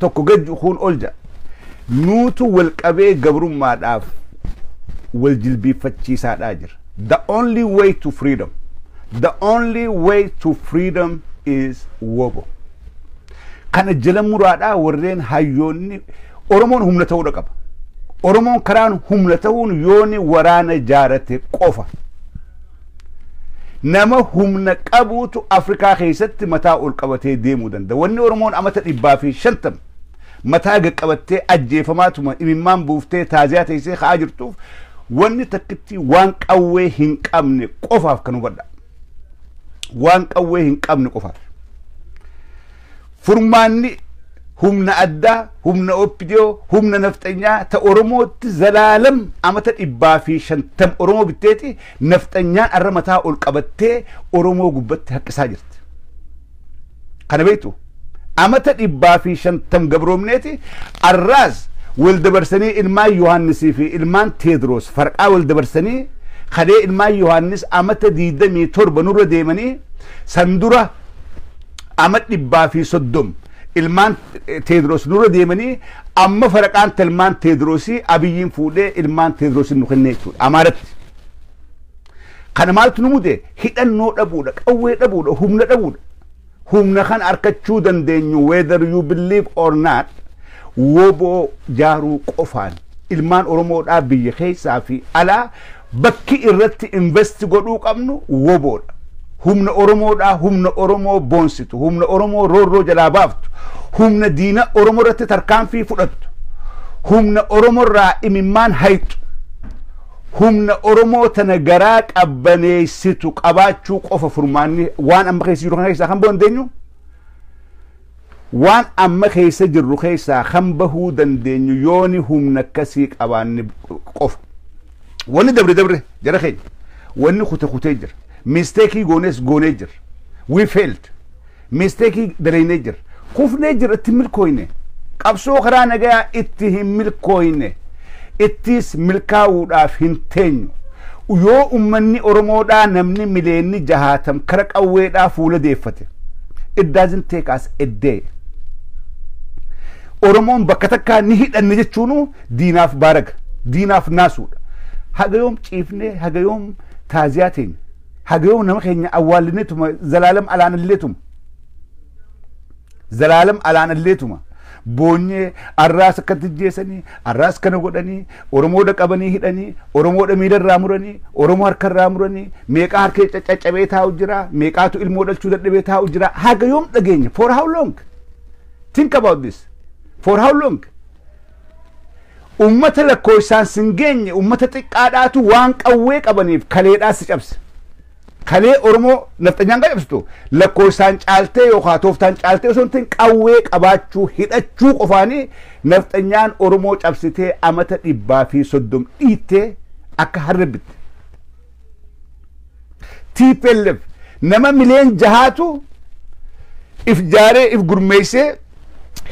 tokko gajju kun olja nuutu walqabee gabrummaadhaaf wal jilbiiffachiisaadhaa jira. The only way to freedom, the only way to freedom is wobo. Kana jala muraadhaa warreen hayyoonni Oromoon humna ta'uu qaba. Oromoon karaan humna ta'uun yooni waraana jaarate qofa. Nama humna qabuutu Afrikaa keessatti mataa ol qabatee deemuu danda'a. Wanni Oromoon amata 150 mataa qabattee ajjeefamaatuma imimmaan buuftee taaziyaa teessee ka'aa jirtuuf wanni takkitti waan qawwee hin qabne qofaaf kan hubadha. Waan qawwee hin qabne qofaaf. Furmaanni humna addaa, humna oppidio, humna naftanyaa ta Oromootti zalaalam amata 150 Oromoo bitteeti naftanyaan arra mataa ol qabattee Oromoo gubbatti haqqisaa jirti. Kana beektu amata 150 gabroomneeti arraas wal dabarsanii ilmaan Yohaannisii fi ilmaan Teedros farqaa wal dabarsanii kadee ilmaan Yohaannis amata 27 nurra deemanii sandura amata 130 ilmaan Teedros nurra deemanii amma farqaan ilmaan Teedrosii Abiyyiin fuudhee ilmaan Teedrosin nu kennee jechuudha Amaaratti. Kana maaltu nu mude hidhannoo dhabuudha, qawwee dhabuudha, humna dhabuudha. Humna kan arkachuu dandeenyu whether you believe or not wobo jaaruu qofaan ilmaan Oromoodhaa biyya keessaa fi alaa bakki irratti invest godhuu qabnu woboodha. Humna Oromoodhaa humna Oromoo boonsitu, humna Oromoo roorroo jalaa baaftu, humna diina Oromoo irratti tarkaanfii fudhattu, humna Oromoo irraa imimmaan hayxu, humna Oromoo tana garaa qabbaneessitu qabaachuu qofa furmaanni waan amma keessa jiru kana keessaa kan boondeenyu waan amma keessa jirru keessaa kan bahuu dandeenyu yooni humna akkasii qabaanne qofa. Wanni dabre jara keenya wanni kutee jira. Mistake gones jir. We failed. Mistake dalaynee jir. Kufnee jir itti milkooyne. Qabsoo karaa nagaa itti hin milkooyne. Ittis milkaa'uudhaaf hin teenyu. Yoo ummanni Oromoodhaa namni mileenni 60 kara qawweedhaa fuula deeffate. It doesn't take us a day. Oromoon bakka takkaa ni hidhanne jechuun diinaaf baaraga, diinaaf naasuudha. Hagayoom ciifnee, hagayoom taaziyaa teenya. Hagayoom nama keenya awwaallineetuma zalaalam alaanalleetuma boonyee arraas akkatti jeesanii arraas kana godhanii Oromoodha qabanii hidhanii Oromoodha miilarraa muranii Oromoo harkarraa muranii meeqaa harkee caccabee taa'u jira meeqaatu ilmoo dhalchuu dadhabee taa'u jira. Hagayoom dhageenya for how long? Think about this. For how long? Ummata lakkoofsaan sin geenye ummata xiqqaadhaatu waan qawwee qabaniif kaleedhaas si cabse. Kalee Oromoo naftanyaan qabsitu lakkoofsaan caaltee yookaan tooftaan caaltee osoo hin qawwee qabaachuu hidhachuu qofaanii naftanyaan Oromoo cabsitee amata 130 dhiittee akka harrebitte. TPLF nama mileen jahaatu if jaaree if gurmeessee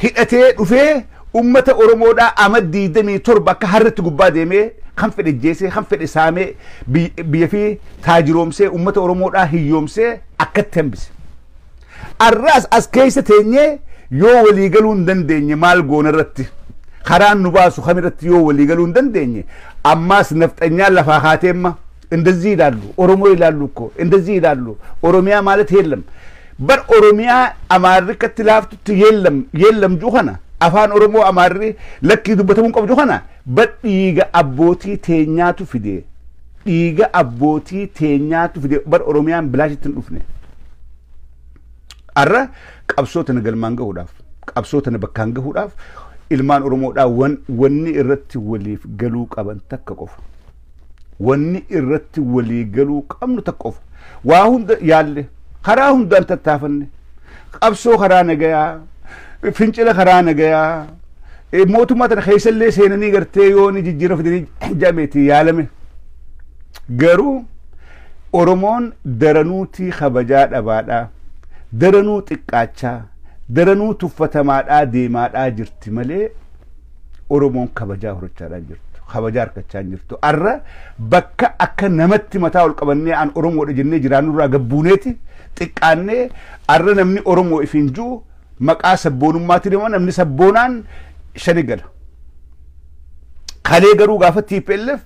hidhatee dhufee ummata Oromoodhaa amata 27 akka harretti gubbaa deemee kan fedhe jeesee kan fedhe saamee biyya fi taajiroomsee ummata Oromoodhaa hiyyoomsee akkatti hambise. Arraas as keessa teenyee yoo waliigaluu hin dandeenye maal goona irratti karaan nu baasu kam irratti yoo waliigaluu hin dandeenye ammaas naftanyaan lafaa kaateemma እንደዚህ ይላሉ ኦሮሞ ይላሉ እኮ እንደዚህ ይላሉ ኦሮሚያ ማለት የለም በር ኦሮሚያ አማሪ ከትላፍቱ የለም ጁኸና afaan Oromoo Amaarri lakkii dubbatamuun qabdu kana dhiiga abbootii teenyaatu fide dhiiga abbootii teenyaatu fide bar Oromiyaan bilaashitti hin dhufne arra qabsoota na galmaan gahuudhaaf qabsoota na bakkaan gahuudhaaf ilmaan Oromoodhaa wanni irratti waliif galuu qaban takka qofa wanni irratti walii galuu qabnu takka qofa waa hunda yaalle karaa hundaan tattaafanne qabsoo karaa nagayaa fincila karaa nagayaa mootummaa tana keessallee seenanii gartee yooni jijjiirama fidanii jabeeti yaalame garuu Oromoon daranuutii kabajaa dhabaadhaa daranuu xiqqaachaa daranuu tuffatamaadhaa deemaadhaa jirti malee Oromoon kabajaa horachaadhaa jirtu kabajaa harkachaa jirtu arra bakka akka namatti mataa ol qabannee aan Oromoodha jennee jiraannurraa gabbuuneeti xiqqaannee arra namni Oromoo ifiin jiru maqaa sabboonummaatti deema namni sabboonaan shani gala kalee garuu gaafa TPLF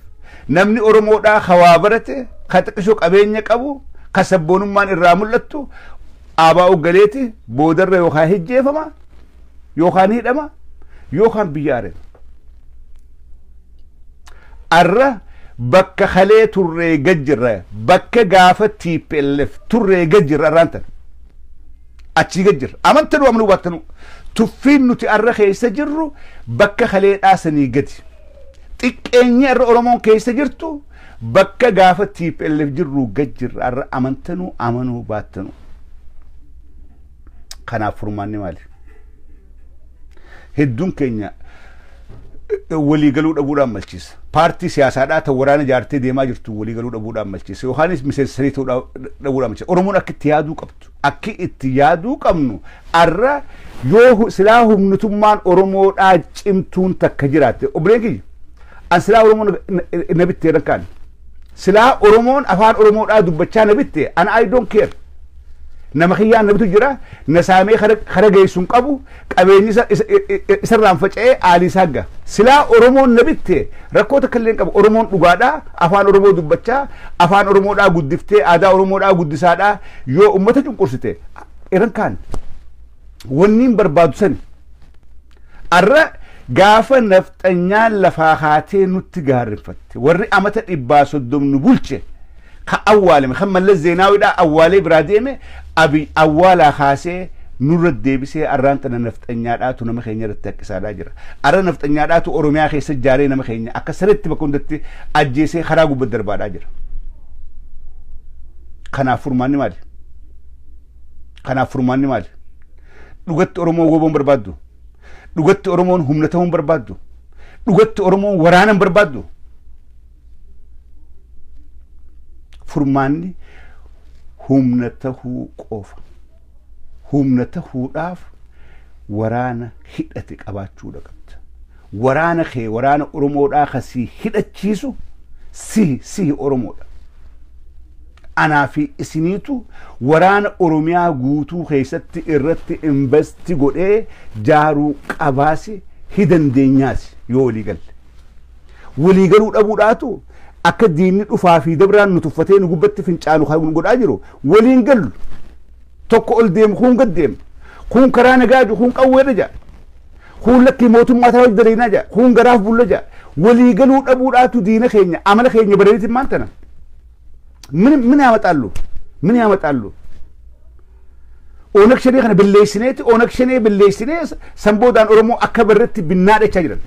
namni Oromoodhaa hawaa barate ka xiqqishoo qabeenya qabu ka sabboonummaan irraa mul'attu aabaa uggaleeti boodarra yookaan hijjeefama yookaan hidhama yookaan biyya areema arra bakka kalee turree gajjirra bakka gaafa TPLF turree gajjirra arraantan achi gajjirra amantanu amnu battanu tuffiin nuti arra keessa jirru bakka kalee dhaasanii gadi xiqqeenyi arra Oromoon keessa jirtu bakka gaafa TPLF jirru gajjirra arra amantanu amanu battanu kanaaf furmaanni maali hedduun keenya walii galuu dhabuudhaan malchiisa paartii siyaasaadhaa ta waraana jaartee deemaa jirtu walii galuu dhabuudhaan malchiisa yohaanis miseensanii ta'uu dhabuudhaan malchiisa Oromoon akka itti yaaduu qabdu akka itti yaaduu qabnu arra yoo silaa humnitummaan Oromoodhaa cimtuun takka jiraatte obboleen kiyya an silaa Oromoon na bittee rakkaan silaa Oromoon afaan Oromoodhaa dubbachaa na bitte an I don't care nama khiyyaan nabitu jira nasaamee khara geessuun qabu qabeenyi isarraan faca'ee aalii saagga silaa Oromoon nabitte rakkoo takka illee qabu Oromoon dhugaadhaa afaan Oromoo dubbachaa afaan Oromoodhaa guddiftee aadaa Oromoodhaa guddisaadhaa yoo ummata cunqursite iran kaan wanniin barbaadu sani arra gaafa nafxanyaan lafaa haatee nutti gaarrifatte warri amata 130 nu bulche ka awwaalame kan mallas zeenaawidhaa awwaalee biraa deeme abi awwaalaa kaasee nurra deebisee arraantana nafxanyaadhaatu nama keenya irratti haqqisaadhaa jira arra nafxanyaadhaatu Oromiyaa keessa jaaree nama keenya akka sirriitti bakka hundatti ajjeesee karaa gubbaa darbaadhaa jira kanaaf furmaanni maali kanaaf furmaanni maali dhugatti Oromoon goboon barbaaddu dhugatti Oromoon humna ta'uun barbaaddu dhugatti Oromoon waraanan barbaaddu furmaanni humna tahuu qofa humna tahuudhaaf waraana hidhate qabaachuudha qabda waraana kee waraana Oromoodhaa kasii hidhachiisu si Oromoodha anaa fi isiniitu waraana Oromiyaa guutuu keessatti irratti investi godhee jaaruu qabaasi hidandeenyaasi yoo walii galuu dhabuudhaatu akka diinni dhufaa fi dabraan nu tuffatee nu gubbatti fincaanu kan godhaa jiru waliin gallu tokko ol deemu kun gad deemu kun karaa nagaaju kun qawweedha jaa kun lakkii mootummaa ta'uu daleynaa jaa kun garaaf bulla jaa walii galuu dhabuudhaatu diina keenya amala keenya bareeditiin maantana min yaamaxaallu Onak shanii kana billeessineeti Onak shanii billeessinee sanboodaan Oromoo akka barreetti binnaadhachaa jiran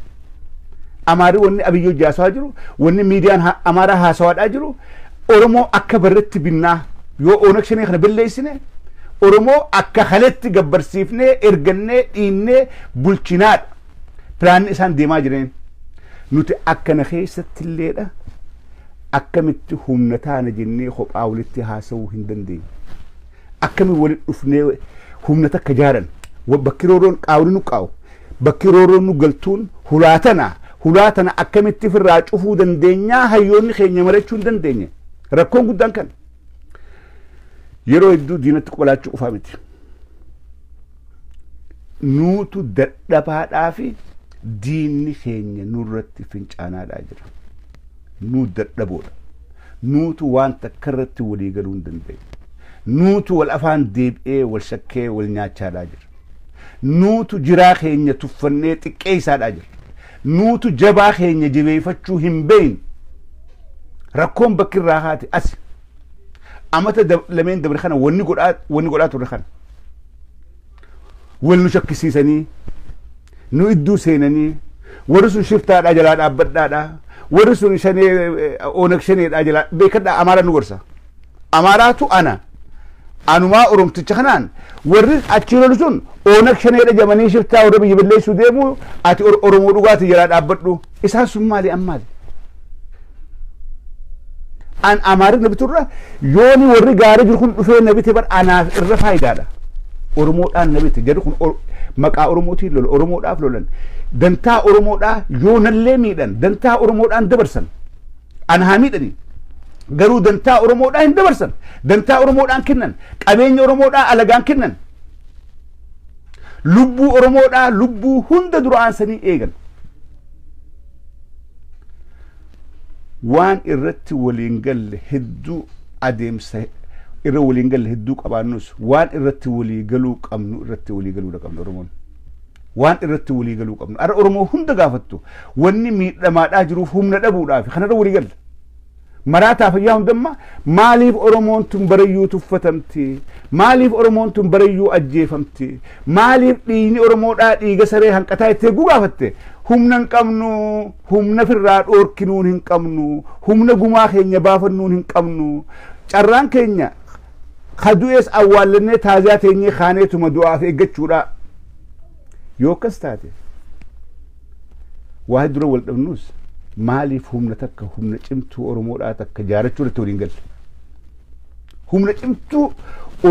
Amaari wanni abiyyoo jaasaa jiru wanni miidiyaan Amaaraa haasawaadhaa jiru Oromoo akka barreetti binnaa yoo Onak shanii kana billeessine Oromoo akka haletti gabbarsiifnee ergannee dhiinnee bulchinaadha pilaanni isaan deemaa jiran nuti akkana keessatti illeedha akkamitti humna taana jennee kophaa walitti haasawuu hin dandeenye akkami walitti dhufnee humna takka jaaran bakki rooroon qaawni nu qaawu bakki rooroon nu galtuun hulaatana akkamitti firraa cufuu dandeenyaa hayyoonni keenya marachuu hin dandeenye rakkoon guddaan kan yeroo hedduu diinatti qolaachuu qofaa miti nuutu dadhabaadhaa fi diinni keenya nurratti fincaanaadhaa jira nuu dadhaboodha nuutu waan takka irratti walii galuu hin dandeenye nuutu wal afaan deebi'ee wal shakkee wal nyaachaadhaa jira nuutu jiraa keenya tuffannee xiqqee isaadhaa jira nuutu jabaa keenya jabeeffachuu hin beekne rakkoon bakki irraa haati asi amata lameen dabre kana wanni godhaa turre kana wal nu shakkisiisanii nu idduu seenanii warri sun shiftaadhaa jalaa dhaabbadhaadhaa warri sun shanee Onak shaneedhaa jalaa beekadhaa Amaaraa nu gorsa Amaaraatu anumaa Oromticha kanaan warri achi lolu sun Onak shaneedha jamanii shiftaa warra biyya balleessuu deemu ati Oromoo dhugaati jalaa dhaabbadhu isaan sun maali ammaali an Amaaraa nabiturra yooni warri gaarii jiru kun dhufee nabite bar anaaf irra faayidaadha Oromoodhaan nabite jedhu kun maqaa Oromootiin lola Oromoodhaaf lolan dantaa Oromoodhaa yoo nallee miidhan dantaa Oromoodhaan dabarsan an haa miidhanii garuu dantaa Oromoodhaa hin dabarsan dantaa Oromoodhaan kennan qabeenya Oromoodhaa alagaan kennan lubbuu oromoodhaa lubbuu hunda duraan sanii eegan waan irratti waliin galle hedduu adeemsa irra waliin galle hedduu qabaannus waan irratti walii galuu qabnu irratti walii galuu qabnu oromoon waan irratti walii galuu qabnu ara oromoo hunda gaafattu wanni miidhamaadhaa jiruuf humna dhabuudhaaf kanarra walii galle maraataa fayyaa hundamma maaliif oromoon tun barayyuu tuffatamti maaliif oromoon tun barayyuu ajjeefamti maaliif dhiigni oromoodhaa dhiiga saree hanqataa itti eeguu gaafatte humna hin qabnu humna firraa dhoorkinuun hin qabnu humna gumaa keenya baafannuun hin qabnu carraan keenya kadu'ees awwaallannee taaziyaa teenyee kaaneetuma du'aaf eeggachuudha yoo akkas taate waa dura wal dhabnus maaliif humna takka humna cimtuu oromoodhaa takka jaarachuu irratti waliin galle humna cimtuu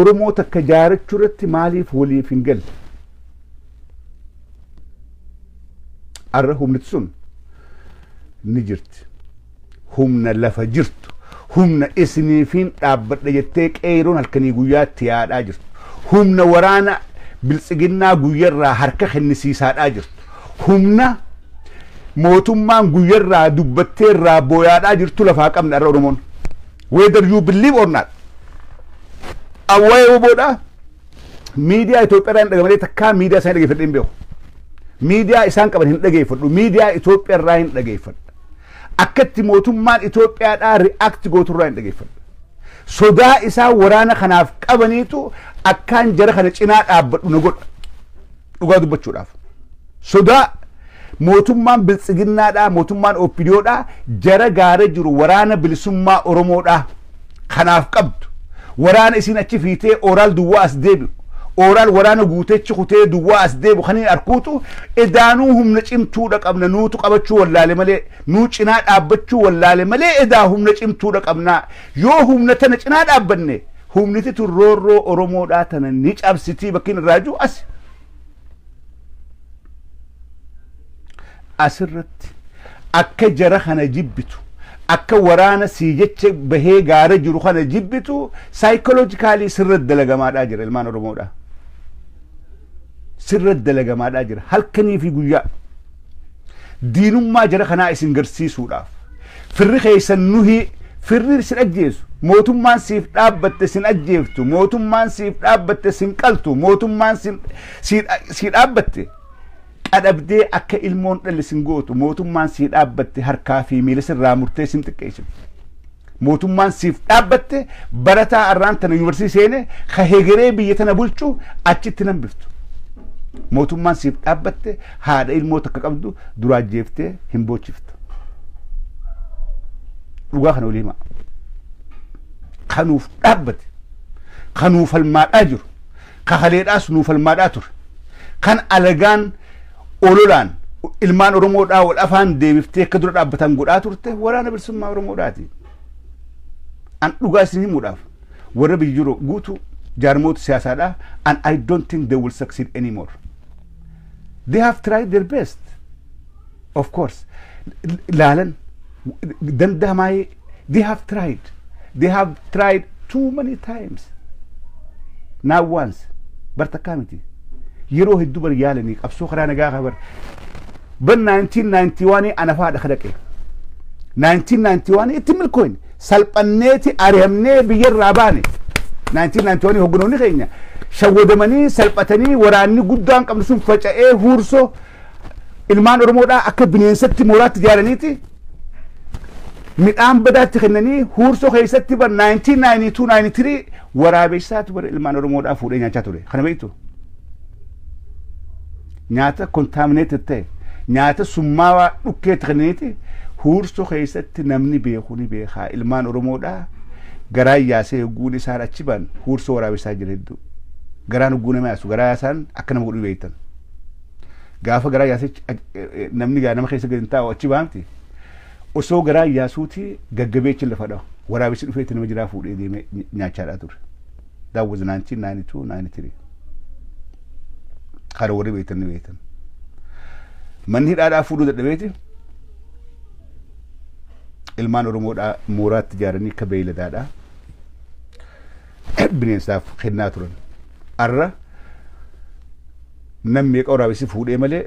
oromoo takka jaarachuu irratti maaliif waliif hin galle arra humniti sun ni jirti humna lafa jirtu humna isiniifiin dhaabbadha jettee qeeroon halkanii guyyaatti yaadhaa jirtu humna waraana biltsiginnaa guyyarraa harka kennisiisaadhaa jirtu humna mootummaan guyyarraa dubbatteerraa booyaadhaa jirtu lafaa qabna arra oromoon whether you believe or not awwaa'ee oboodhaa miidiyaa Itoophiyaa hin dhagamalee takkaa miidiyaa isaan dhageeffadhe hin beeku miidiyaa isaan qaban hin dhageeffadhu miidiyaa Itoophiyaa hin dhageeffadhu akkatti mootummaan Itoophiyaadhaa react gooturraa hin dhageeffadhu sodaa isaa waraana kanaaf qabaniitu akkaan jara kana cinaa dhaabbadhu na godha dhugaa dubbachuudhaaf sodaa mootummaan biltsiginnaadhaa mootummaan OPDOdhaa jara gaara jiru waraana bilisummaa oromoodhaa kanaaf qabdu waraana isin achi fiitee ooraal duwwaa as deebi'u ooraal waraana guutechi kutee duwwaa as deebi'u kaniin arkuutu edaanuu humna cimtuudha qabna nuutu qabachuu wallaale malee nuu cinaa dhaabbachuu wallaale malee edaa humna cimtuudha qabnaa yoo humna tana cinaa dhaabbanne humniti tun roorroo oromoodhaa tana ni cabsitii bakkiin irraa jiru asirratti akka jara kana jibbitu akka waraana sii jecha bahee gaara jiru kana jibbitu saayikoloojikaalii sirra dalagamaadhaa jira ilmaan oromoodhaa sirra dalagamaadhaa jira halkanii fi guyyaa diinummaa jara kanaa isin garsiisuudhaaf firri keessan nuhi firri sin ajjeesu mootummaan siif dhaabbatte sin ajjeeftu mootummaan siif dhaabbatte sin qaltu mootummaan si dhaabbatte qadabdee akka ilmoon dhalli sin gootu mootummaan siif dhaabbatte harkaa fi miila sirraa murtee sin xiqqeessu mootummaan siif dhaabbatte barataa arraan tana yuunivarsiitii seene ka hegeree biyya tana bulchu achitti nan biftu mootummaan siif dhaabbatte haadha ilmoo takka qabdu duraa jeeftee hin boochiftu dhugaa kana olii himaa kanuuf dhaabbate kanuuf falmaadhaa jiru ka haleedhaas nuuf falmaadhaa ture kan alagaan ololaan ilmaan oromoodhaa wal afaan deebiftee akka dura dhaabbatan godhaa turte waraana bilisummaa oromoodhaati an dhugaa isin himuudhaaf warra biyya jiru guutuu jaarmoota siyaasaadhaa and I don't think they will succeed anymore they have tried their best of course laalan dandamaayee they have tried too many times not once bartakkaa miti yeroo hedduu bar yaalanii qabsoo karaa nagaa kabar ban 1991 ana faadha kadhaqe 1991 itti milkooyne salphanneeti ari'amnee biyyarraa baane 1991 hogganoonni keenya shawwadamanii salphatanii waraanni guddaan qabnu sun faca'ee huursoo ilmaan oromoodhaa akka bineensatti mooraatti ijaaraniiti midhaan badaatti kennanii huursoo keessatti bar 1992-93 waraabessaatu bar ilmaan oromoodhaa fuudhee nyaachaa ture kana beektu nyaata contaminated ta'e nyaata summaawaa dhukkeetti kennaniiti huursoo keessatti namni beeku ni beekaa ilmaan oromoodhaa garaa yaasee hogguun isaan achi baan huursoo waraabessaa jira hedduu garaan hogguu nama yaasu garaa yaasaan akka nama godhu beektan gaafa garaa yaasee namni nama keessa gadi taa'u achi baamti osoo garaa yaasuuti gaggabeechi lafa dhawu waraabessi dhufeetti nama jiraa fuudhee deemee nyaachaadhaa ture that was 1992-93 kara warri beektan ni beektan manni hidhaadhaa fuudhuu dadhabeeti ilmaan oromoodhaa mooraatti ijaaranii akka beeyladaadhaa bineensaaf kennaa turan arra namni qawraa bisi fuudhee malee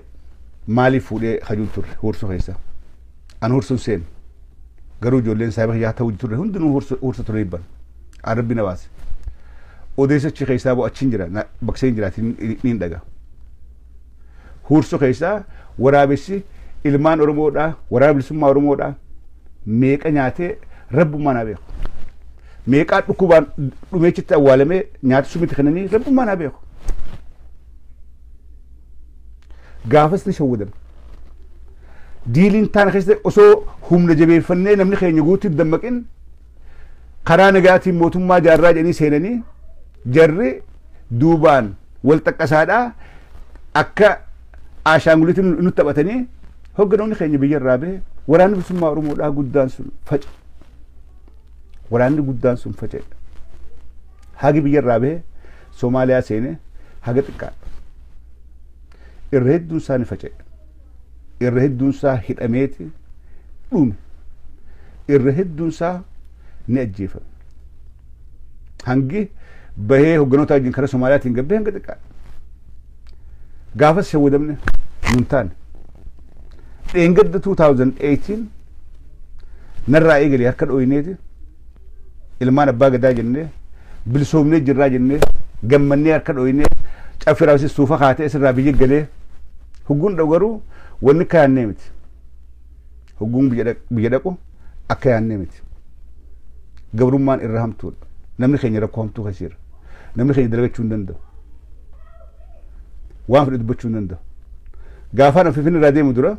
maaliif fuudhee hajuu turre hursuu keessa an hursuun seen garuu ijoolleen saayibaa yaa ta'uu turre hundinuu hursa turre ibban arabbi na baase odeessachi keessaa boo achiin jira bakseen jiraatiin niin dhaga hursuu keessaa waraabessi ilmaan oromoodhaa waraaba bilisummaa oromoodhaa meeqa nyaatee rabbummaa naa beeku meeqaa dhukkubaan dhumeechitti awwaalamee nyaata sumiti kananii rabbummaa naa beeku gaafas ni shawwadan diiliin taana keessa osoo humna jabeeffannee namni keenya guutti dammaqin karaa nagaatiin mootummaa jaarraa jedhanii seenanii jarri duubaan wal xaqqasaadhaa akka ashaanguliitiin nutti taphatanii hogganoonni keenya biyya irraa bahe waraanni bilisummaa oromoodhaa guddaan sun face waraanni guddaan sun face hagi biyya irraa bahe Soomaaliyaa seene haga xiqqaa irra hedduun isaa ni face irra hedduun isaa hidhameeti dhume irra hedduun isaa ni ajjeefame hangi bahee hogganoota wajjin karaa Soomaaliyaatiin gabbee hanga xiqqaa gaafas shawwadamne nun taane dheengadda 2018 narraa eegalee harka dhooyineeti ilmaan abbaa gadaa jennee bilisoomnee jirraa jennee gammannee harka dhooyinee caffiraa wasi suufa kaatee isirraa biyya galee hugguun garuu wanni akka yaannee miti hugguun biyya dhaqu akka yaannee miti gabrummaan irra hamtuudha namni keenya rakkoo hamtuu keessa namni keenya dalagachuu hin danda'u waan fedhe dubbachuu hin danda'u gaafaan Finfinnee irraa deemu dura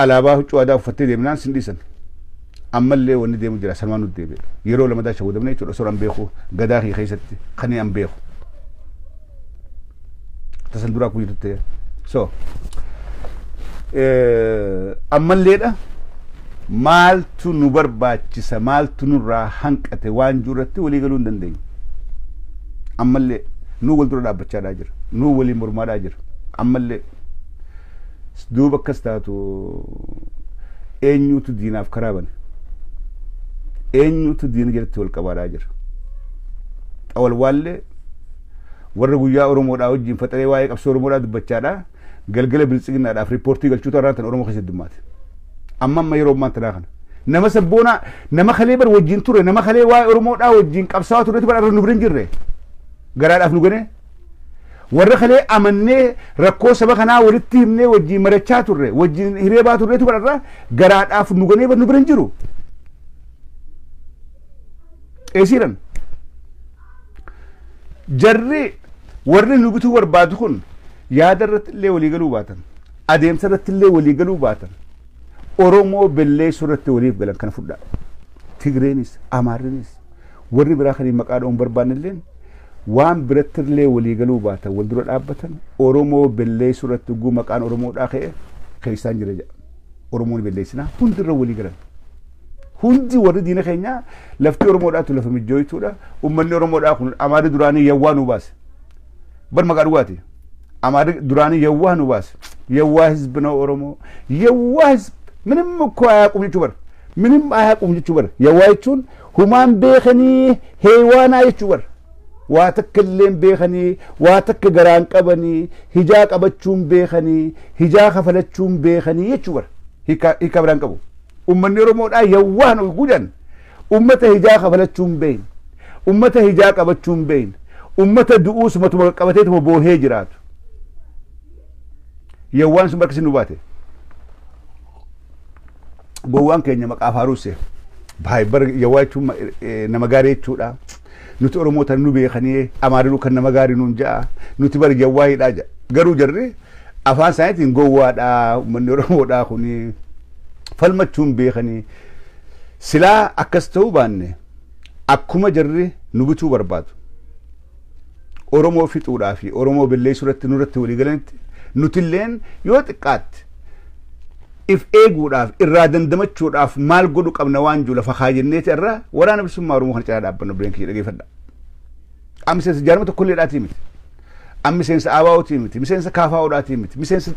alaabaa huccuu aadaa uffattee deemnaan sin dhiisan ammallee wanni deemu jira salmaan nuti deebi'e yeroo lamadaa shawwadamne jechuudha osoo an beeku gadaa kee keessatti kan an beeku tasan duraa kun jirte so ammalleedha maaltu nu barbaachisa maaltu nurraa hanqate waan jirratti walii galuu hin dandeenye ammallee nu wal dura dhaabbachaadhaa jira nu walii mormaadhaa jira ammallee duuba akkas taatu eenyuutu diinaaf karaa bane eenyuutu diina jalatti wal qabaadhaa jira xawal waallee warra guyyaa oromoodhaa wajjin faxalee waa'ee qabsoo oromoodhaa dubbachaadhaa galgala biltsiginnaadhaaf riippoortii galchuu irraan tan oromoo keessa dummaate amma yeroo ammaan tanaa kana nama sabboonaa nama kalee bar wajjin ture nama kalee waa'ee oromoodhaa wajjin qabsaawaa turetu bar arra nu bira hin jirre garaadhaaf nu gane warra kalee amannee rakkoo saba kanaa walitti himnee wajjin marachaa turre wajjin hireebaa turreetu bar arra garaadhaaf nu ganee bar nu bira hin jiru eesiidhan jarri warri nu bituu barbaadu kun yaada irratti illee walii galuu baatan adeemsa irratti illee walii galuu baatan oromoo belleessuu irratti waliif galan kana fudhaa tigreenis amaarinis warri biraa kan maqaa dha'uun barbaanne illeen waan biratti illee walii galuu baatan wal dura dhaabbatan oromoo belleessuu irratti guu maqaan oromoodhaa ka'e keessaan jira jedha oromoon belleessinaa hundirra walii galan hundi warri diina keenya lafti oromoodhaatu lafa mijjooytuudha ummanni oromoodhaa kun amaari duraanii yawwaa nu baase bar maqaa dhugaati amaari duraanii yawwaa nu baase yawwaa hizb ነው oromoo yawwaa hizb ምንም እኮ አያውቁም ጀቹ በር ምንም አያውቁም ጀቹ በር የዋይቹን ሁማን ቤኸኒ ሄዋና ጀቹ በር ዋተከለም ቤኸኒ ዋተከ ገራን ቀበኒ ሂጃ ቀበቹም ቤኸኒ ሂጃ ከፈለቹም ቤኸኒ ጀቹ በር ሂከብራን ቀቡ ኡመኒ ኦሮሞዳ የዋ ነው ጉደን ኡመተ ሂጃ ከፈለቹም ቤን ኡመተ ሂጃ ቀበቹም ቤን ኡመተ ዱኡስ መቱ ቀበቴት ቦሄ ጅራቱ የዋን ስመርክስ ኑባቴ gowwaan keenya maqaa faaruuse baay'ee yawaachuun nama gaarii jechuudha nuti oromoota nu beekanii amaariru kan nama gaarii nuun ja'a nuti bar yawaahiidhaa ja'a garuu jarri afaan isaaniitiin gowwaadhaa uummanni oromoodhaa kuni falmachuun beekanii silaa akkas ta'uu baanne akkuma jarri nu bituu barbaadu oromoo fixuudhaa fi oromoo belleessuu irratti nurratti walii galanitti nutilleen yoo xiqqaatti if eeguudhaaf irraa dandamachuudhaaf maal godhu qabna waan jula fakaajenneeti irraa waraana bilisummaa oromoo kan calaa dhaabbannu bireen kiyya dhageeffadha miseensa jaarma tokkollee dhaatii miti miseensa aabaa'ootii miti miseensa kaafaa'oodhaatii miti miseensa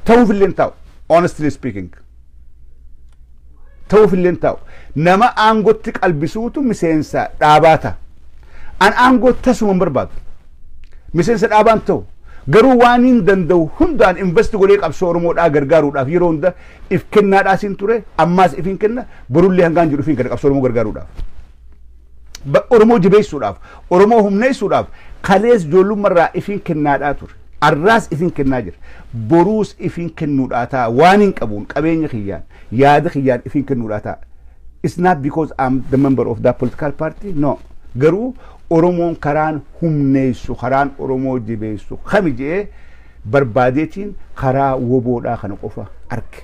ta'uufilleen taa'u honestly speaking ta'uufilleen taa'u nama aangotti qalbisuutu miseensa dhaabaata an aangoo tasuma barbaadu miseensa dhaabaan ta'u garuu waan hin danda'u hundaan investi godhee qabsoo Oromoodhaa gargaaruudhaaf yeroo hunda if kennaadhaasin ture ammaas if hin kenna borullee hangaan jedhu ifin kenna qabsoo Oromoo gargaaruudhaaf. Oromoo jibeessuudhaaf Oromoo humneessuudhaaf kalees ijoollummarraa ifin kennaadhaa ture. Arraas ifin kennaa jira. Boruus ifin kennuudhaa ta'a waan hin qabuun qabeenya kiyyaan yaada kiyyaan ifin kennuudhaa ta'a. It's not because I'm the member of that political party. No. Garuu Oromoon karaan humneessu karaan Oromoo jibeessu kami jee barbaadeetiin karaa woboodhaa kana qofa arge.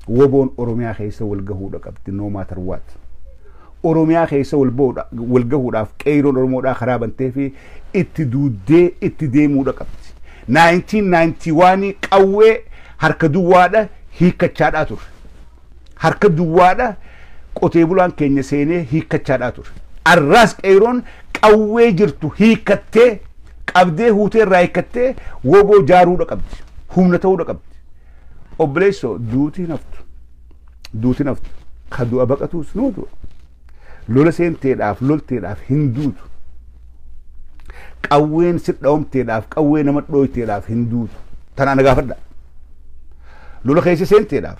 Woboon Oromiyaa keessa wal gahuudha qabdi no matter what. Oromiyaa keessa wal gahuudhaaf qeeroon Oromoodhaa karaa bantee fi itti duuddee itti deemuudha qabdi. 1991 qawwee harka duwwaadha hiikkachaadhaa ture. Harka duwwaadha qotee bulaan keenya seenee hiikkachaadhaa ture. Arraas qeeroon qawwee jirtu hiikkattee qabdee huutee irraa hiikkattee woboo jaaruudha qabdi. Humna ta'uudha qabdi. Obboleessoo duutii naftu ka du'a baqatuus nuutu lola seenteedhaaf lolteedhaaf hin duutu. Qawween sidhaomteedhaaf qawwee nama dhooyteedhaaf hin duutu. Tanaan nagaafadha. Lola keessa seenteedhaaf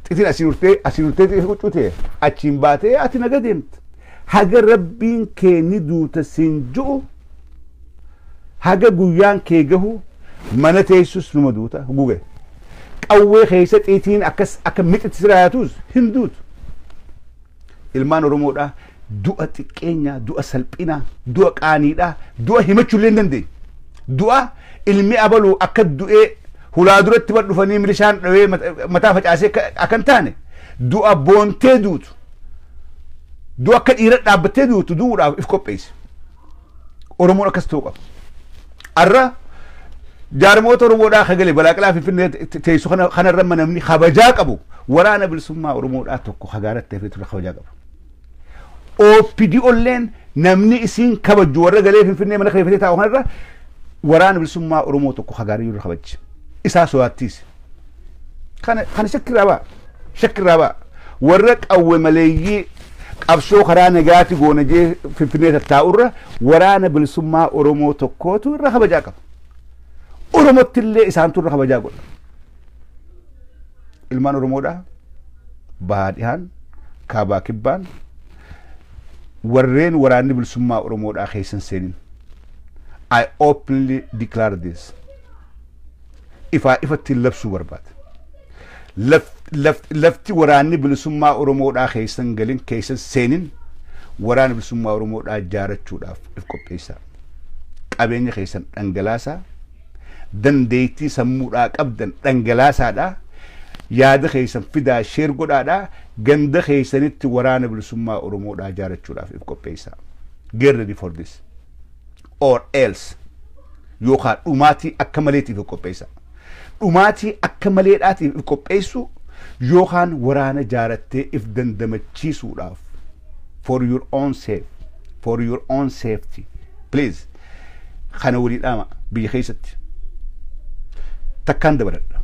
xitiin asiin urtee xiqqee quccutee achiin baatee ati naga deemta. Haga rabbiin kee ni duuta siin ju'u haga guyyaan kee gahu mana teessus numa duuta guge. Qawwee keessa xiitiin akka mixitti siraayatus hin duutu. Ilmaan Oromoodhaa du'a xiqqeenyaa, du'a salphinaa, du'a qaaniidhaa, du'a himachuullee hin dandeenye. Du'a ilmi abaluu akka du'ee hulaa duratti bad dhufanii milishaan dhawee mataa facaasee akkan taane du'a boontee duutu. Du'a akka dhiira dhaabbattee duutu du'uudhaaf if qopheesse. Oromoon akkas ta'uu qaba. Arra jaarmoota Oromoodhaa kagalee balaaqalaa Finfinnee teessu kanarra namni kabajaa qabu waraana bilisummaa Oromoodhaa tokko hagaaratti hafee ture kabajaa qabu. OPDOlleen namni isiin kabaju warra galee Finfinnee mana keessatti taa'u kanarra waraana bilisummaa Oromoo tokko hagaarii irra kabaji. Isaa sodaattiis. Kana shakkirraa ba'a. Warra qawwe maleeyyii qabsoo karaa nagaati goona jee Finfinnee tattaa'urra waraana bilisummaa Oromoo tokkootu irra kabajaa qaba. Oromootti illee isaantu irra kabajaa godha. Ilmaan Oromoodhaa bahaa dhihaan kaabaa kibbaan warreen waraanni bilisummaa Oromoodhaa keessan seenin. I openly declare this. Ifatti labsuu barbaada. Lafti waraanni bilisummaa Oromoodhaa keessan galin keessan seenin waraana bilisummaa Oromoodhaa jaarachuudhaaf if qopheessaa. Qabeenya keessan dhangalaasaa dandeettii sammuudhaa qabdan dhangalaasaadhaa yaada keessan fidaa sheer godhaadhaa ganda keessanitti waraana bilisummaa Oromoodhaa jaarachuudhaaf if qopheessaa. Get ready for this. Or else yookaan dhumaatii akka maleetiif if qopheessaa. Dhumaatii akka maleedhaatiif if qopheessu yookaan waraana jaarattee if dandamachiisuudhaaf for your own safety please kana walii dhaama biyya keessatti takkaan dabaladha.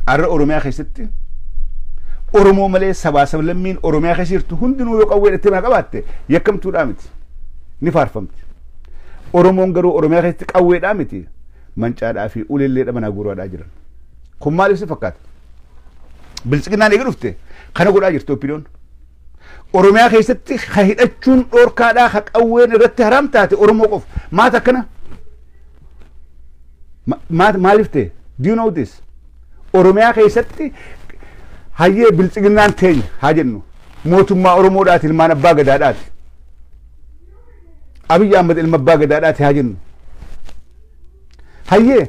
Arra Oromiyaa keessatti Oromoo malee sabaa sablammiin Oromiyaa keessa jirtu hundinuu yoo qawwee itti qabaatte yakkamtuudhaa miti ni faarfamti. Oromoon garuu Oromiyaa keessatti qawweedhaa miti mancaadhaa fi ulelleedha manaa guuraadhaa jiran. Kun maaliif si fakkaata? Bilisiqinnaan eega dhufte kana godhaa jirtu opiniyoon. Oromiyaa keessatti hidhachuun dhoorkaadhaa ha qawween irratti haram taate Oromoo qofa. Maata akkana? Maaliif ta'e? Do you know this? Oromiyaa keessatti hayyee bilisiqinnaan teenya haa jennu mootummaa Oromoodhaati ilmaan abbaa gadaadhaati. Abiyyi Ahmad ilma abbaa gadaadhaati haa jennu. Hayyee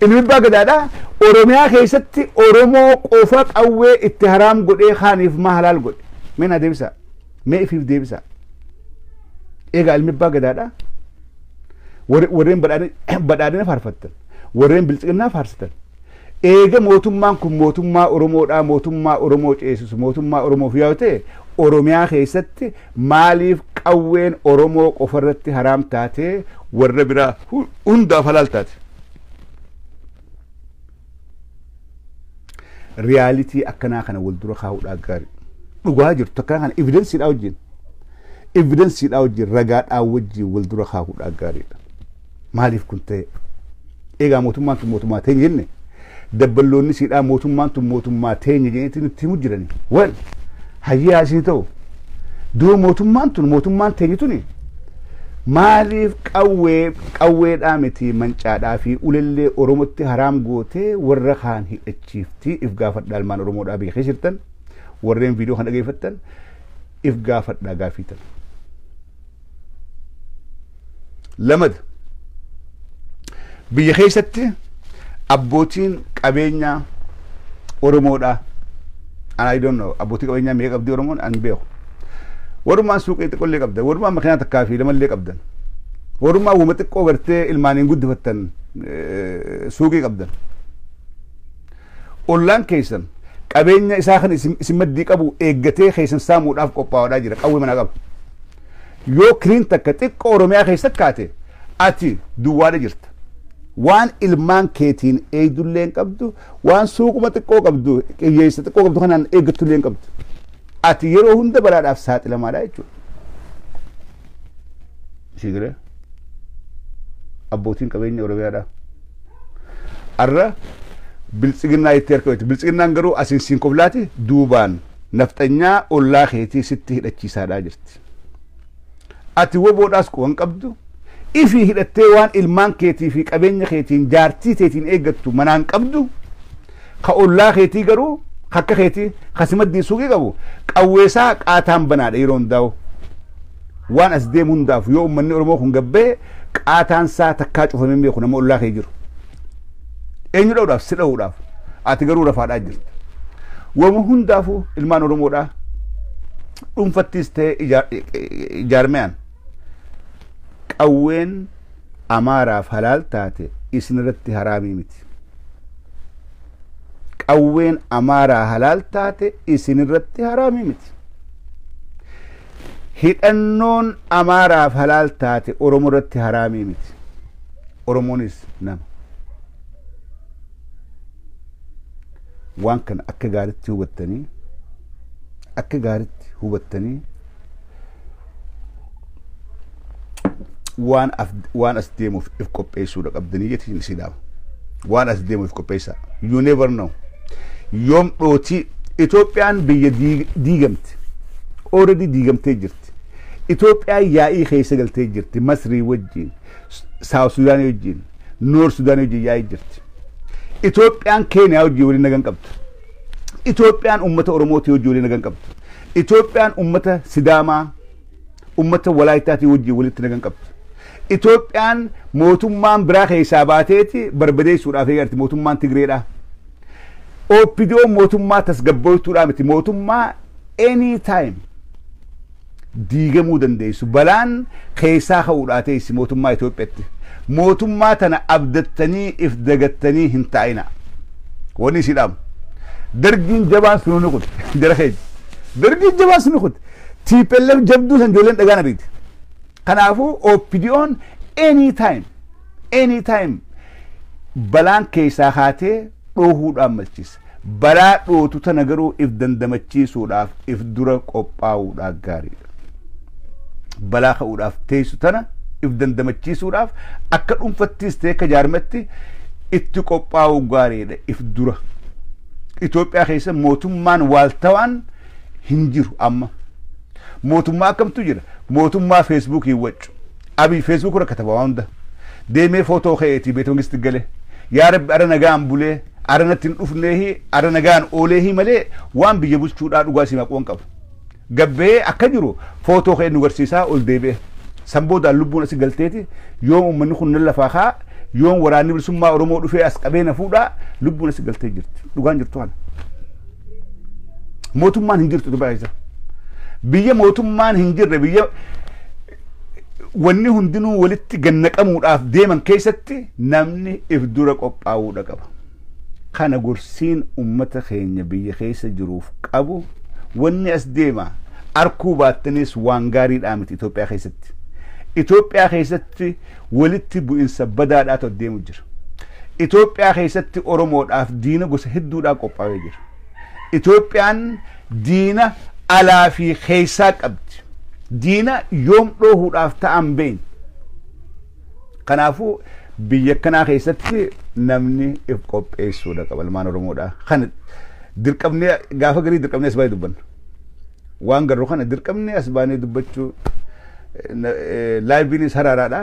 ilmi abbaa gadaadhaa Oromiyaa keessatti Oromoo qofa qawwee itti haraam godhee kaaniif maa halaal godhe. Mee na deebisaa. Mee ifiif deebisaa. Egaa ilmi abbaa gadaadhaa warreen badhaadhina faarfattan warreen bilisiqinnaa faarsatan. Eega mootummaan kun mootummaa Oromoodhaa mootummaa Oromoo ceesisu mootummaa Oromoof yoo ta'e Oromiyaa keessatti maaliif qawween Oromoo qofarratti haraam taatee warra biraa hundaaf halaal taate? Realitii akkanaa kana wal dura kaa'uudhaa gaarii. Dhugaa jirtu akkanaa kana evidensiidhaa wajjin ragaadhaa wajjin wal dura kaa'uudhaa gaariidha. maaliif kun ta'e eegaa mootummaan tun mootummaa teenya jenne dabballoonni siidhaa mootummaan tun mootummaa teenya jennetti nutti himu jirani wal hayyaa isin ta'u doo mootummaan tun mootummaan teenya tuni maaliif qawweedhaa miti mancaadhaa fi ulellee Oromotti haraam gootee warra kaan hidhachiiftii if gaafadhaa ilmaan Oromoodhaa biyya keessa jirtan warreen viidiyoo kan dhageeffattan if gaafadhaa gaafiitan. Lamad biyya keessatti abbootiin qabeenyaa Oromoodhaa I don't know abbootii qabeenyaa meeqa qabdi Oromoon an beeku. Warumaan suuqii xiqqollee qabdan warumaan makiinaa takkaa fi lamallee qabdan warumaan uuma xiqqoo gartee ilmaaniin guddifattan suuqii qabdan ollaan keessan qabeenya isaa kan isin maddii qabu eeggatee keessan saamuudhaaf qophaa'uudhaa jira qawwee manaa qabu yoo kiriin takka xiqqoo Oromiyaa keessa kaate ati duwwaadha jirta waan ilmaan keetiin eegdullee qabdu waan suuquma xiqqoo qabdu qiyyeessa xiqqoo qabdu kanaan eeggattullee qabdu ati yeroo hunda balaadhaaf saaxilamaadha jechuudha. Sigire abbootiin qabeenya Oromiyaadha. Arra biltsiginnaa itti harkifatu biltsiginnaan garuu asiin siin koflaati duubaan nafxanyaa ollaa keetii sitti hidhachiisaadhaa jirti. Ati woboodhaas quban qabdu ifii hidhattee waan ilmaan keetii fi qabeenya keetiin jaartii keetiin eeggattu manaan qabdu ka ollaa keetii garuu akka keetii kasimaddii suuqii qabu qawweesaa qaataan banaadha yeroo hundaa'u waan as deemu hundaaf yoo uummanni Oromoo kun gabbee qaataan isaa takkaa cufamee beeku nama ollaa kee jiru eenyu dha'uudhaaf si dha'uudhaaf ati garuu rafaadhaa jirta wama hundaafu ilmaan Oromoodhaa dhuunfattis ta'e ijaarmeyaan qawween Amaaraaf halaal taate isin irratti haraamii miti. Qawween Amaaraa halaal taate isin irratti haraamii miti. Hidhannoon Amaaraaf halaal taate Oromoo irratti haraamii miti. Oromoonis nama. Waan kana akka gaariitti hubattanii waan as deemuuf if qopheessuudha qabdanii jechuun isiidhaaf. Waan as deemuuf qopheessaa. You never know. Yoom dhootii Itoophiyaan biyya diigamte already diigamtee jirti. Itoophiyaan yaa'ii keessa galtee jirti Masrii wajjin South Sudan wajjin North Sudan wajjin yaa'ii jirti. Itoophiyaan Keenyaa wajjin waliin nagan qabdu. Itoophiyaan uummata Oromootii wajjin waliin nagan qabdu. Itoophiyaan uummata Sidaamaa uummata Walaayitaatii wajjin walitti nagan qabdu. Itoophiyaan mootummaan biraa keessaa baateeti barbadeessuudhaaf eegarti mootummaan Tigreedha. OPDO mootummaa tasgabboituudhaa miti mootummaa anytime diigamuu dandeessu balaan keessaa ka'uudhaa teessi mootummaa Itoophiyaatti. Mootummaa tana abdattanii if dagattanii hin taa'ina. Wanni isiidhaam. Dargiin jabaan sun ni kute jara keenya. Dargiin jabaan sun ni kute. TPLF jabduu san ijoolleen dhagaan ariiti. Kanaafuu OPDO'n anytime balaan keessaa kaatee dhoohuudhaan malchiisa. Balaa dhootu tana garuu if dandamachiisuudhaaf if dura qophaa'uudhaaf gaariidha. Balaa ka'uudhaaf teessu tana if dandamachiisuudhaaf akka dhuunfattis ta'e akka jaarmatti itti qophaa'uu gaariidha if dura. Itoophiyaa keessa mootummaan waaltawaan hin jiru amma. Mootummaa akkamtu jira? Mootummaa Facebook waccu. Abii Facebook irra katabaa hunda. Deemee footoo ka'eetii beeta mangisti galee. Yaa Rabbi ara nagaan bulee ara natti hin dhufneehi ara nagaan ooleehi malee waan biyya bulchuudhaa dhugaa si maquun qabu. Gabbee akka jiru footoo ka'ee nu garsiisaa ol deebi'e. Sanboodaan lubbuun asi galteeti yoom uummanni kun nan lafaa kaa yoom waraanni bilisummaa Oromoo dhufee as qabee na fuudhaa lubbuun asi galtee jirti. Dhugaan jirtu kana. Mootummaan hin jirtu Itoophiyaa keessa. Biyya mootummaan hin jirre biyya wanni hundinuu walitti gannaqamuudhaaf deeman keessatti namni if dura qophaa'uudha qaba. Kana gorsiin ummata keenya biyya keessa jiruuf qabu wanni as deema arkuu baattanis waan gaariidhaa miti Itoophiyaa keessatti. Itoophiyaa keessatti walitti bu'insa badaadhaatu deemu jira. Itoophiyaa keessatti Oromoodhaaf diina gosa hedduudhaa qophaa'ee jira. Itoophiyaan diina alaa fi keessaa qabdi. Diina yoom dhoohuudhaaf ta'an beeyin. Kanaafu biyya kanaa keessatti namni if qopheessuudha qaba ilmaan Oromoodha. Kan dirqamnee gaafa garii dirqamnee as baay'ee dubbanna. Waan garuu kana dirqamnee as baay'ee dubbachuu laayibiinis haraaraadha.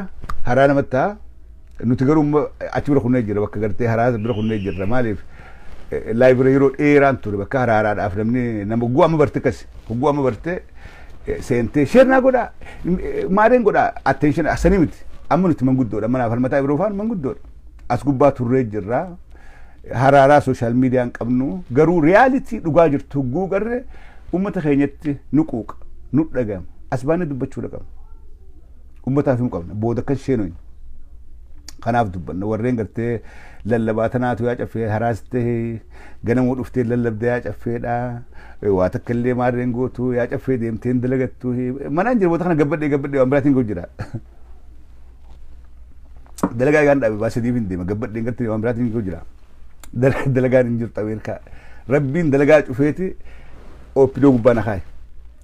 Haraa namatti haa. Nuti garuu achi bira kunnee jira bakka gartee haraa bira kunnee jirra maaliif laayibira yeroo dheeraan ture bakka haraaraadhaaf namni nama gu'aa amma barte kasi gu'aa amma barte seentee sheernaa godhaa maadeen godhaa attention asanii miti amma nuti manguddoodha manaaf halmataa biroo faan manguddoodha as gubbaa turree jirra haraaraa sooshaal miidiyaan qabnu garuu riyaalitii dhugaa jirtu guugarre ummata keenyatti nu quuqa nu dhagama as baanee dubbachuudha qabna ummataaf hin qabna booda kan sheenoyin kanaaf dubbanna warreen gartee lallabaa tanaatu yaa caffee haraastee ganamuu dhuftee lallabdee yaa caffeedha waa takka illee maarreen gootu yaa caffee deemteen dalagattu manaan jira boota kana gabbadhee waan biraatiin goo jira dalagaa gaan dhaabe baasee diif hin deema gabbadheen gartee waan biraatiin goo jira dalagaan hin jirtu Ameerikaa rabbiin dalagaa cufeeti oopidoo gubbaa na kaaye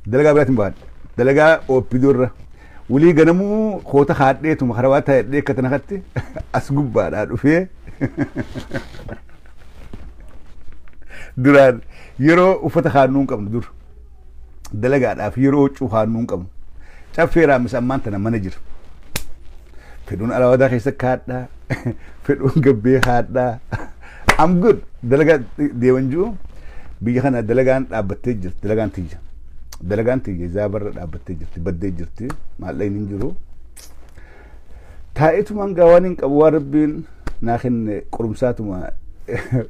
dalagaa biraatiin ba'an dalagaa oopidoo irra ولي جنمو خوته خاديت ومخرواتها ديك كتنخدتي أسقب على رفيه دران يرو وفتح خانون كم دور دلقات أف يرو شو خانون كم شاف فيرا مسمان تنا مانجر فيدون على ودا خيسة خادا فيدون قبي خادا I'm good دلقات ديوانجو بيجانا دلقان أبتجر دلقان تيجي دلقان تيجي زابر أبتجر تبدي جرتي ما لا ينجرو تايتو من قوانين كواربين ناخن قرمساتو ما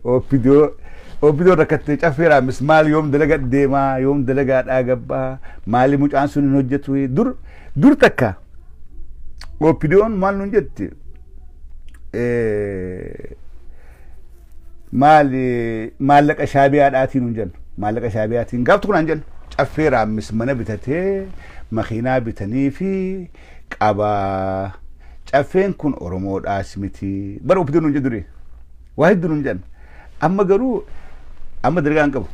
او فيديو ركتي شافيرا مسمال يوم دلقات ديما يوم دلقات اغبا مالي مش انسون نوجتوي دور تكا او فيديون مال نوجتي مالك اشابيات اتي نجن مالك اشابيات غابت كون انجن شافيرا مسمنه بتته مخينا بتني في قبا شافين كون اورمو داسمتي برو فيديو نجدري واحد نجن اما غرو اما درغان قب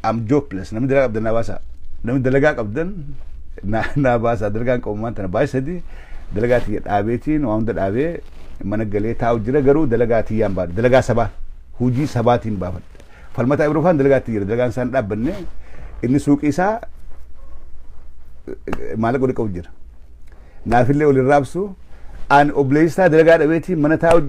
ام جوبلس نم درغا قبدنا باسا نم دلغا قبدن نا باسا درغان قب مانتنا بايسدي دلغاتي دابيتي نو ام دابي منغلي تاو جرا غرو دلغاتي يامبا دلغا سبا هوجي سباتين بافد فالمتا يبروفان دلغاتي دلغان سان دابني اني سوق إسا مالك ودي كوجر نافله ولي رابسو ان اوبليستا دلغا دابيتي منتاو